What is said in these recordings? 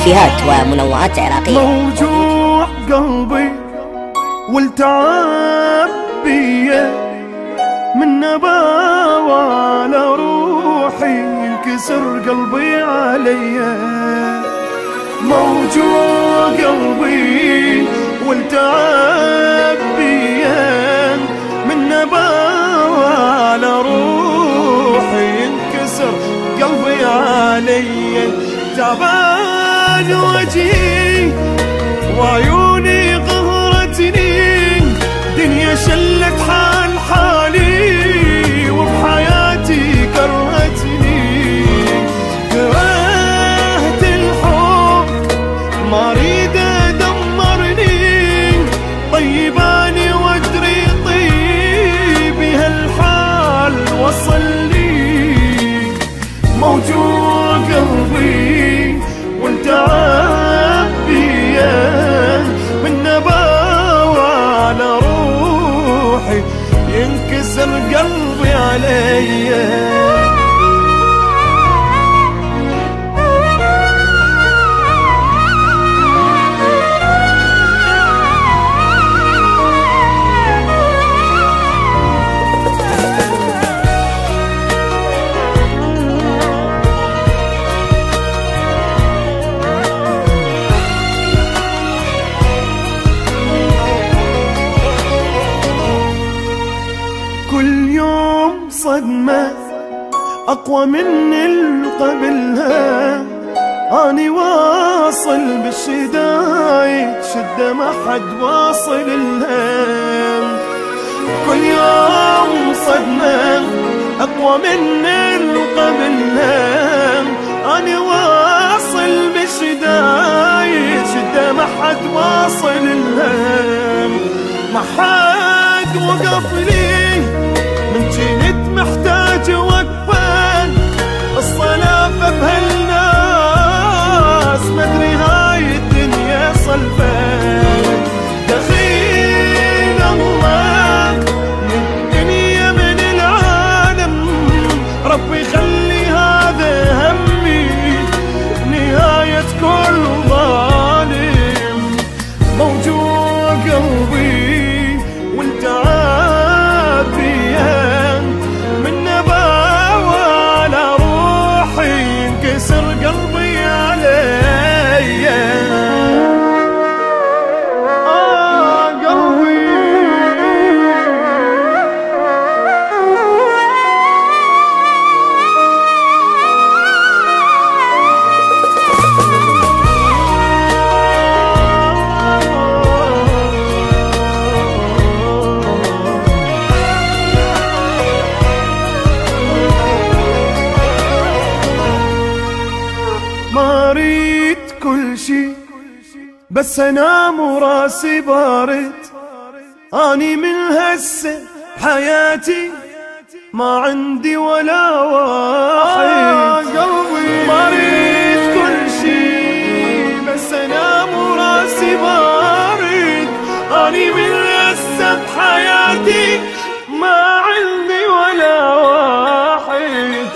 كافيهات ومنوعات عراقية. موجوع قلبي والتعب بيا من نباوة على روحي ينكسر قلبي عليا. موجوع قلبي والتعب بيا من نباوة على روحي ينكسر قلبي عليا. تعبان وجهي وعيوني قهرتني، دنيا شلت حال حالي وبحياتي كرهتني. كرهت الحب ما اريد دمرني، طيباني وادري طيب هالحال وصلني. موجوع قلبي والتعب بيا من نباوة على روحي ينكسر قلبي عليا. كل يوم صدمة أقوى من اللي قبلها، أني واصل بالشدايد شدة ما حد واصل لها. كل يوم صدمة أقوى من اللي قبلها، أني واصل بالشدايد شدة ما حد واصل لها. ما حد وقف لي من جنت محتاج وقفة، الصلافة بهالناس مدري هاي الدنيا صلفان. دخيل الله من الدنيا من العالم، ربي خلي هذا همي نهاية كل ظالم. موجوع قلبي والتعب بيا من نباوة على روحي ينكسر قلبي عليا. قلبي ما اريد كل شي بس انام وراسي بارد، اني من هسه حياتي ما عندي ولا واحد. ما اريد كل شي بس انام وراسي بارد، اني من هسه بحياتي ما عندي ولا واحد.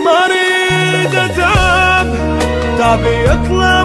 ما اريد اتعب تعبي يطلع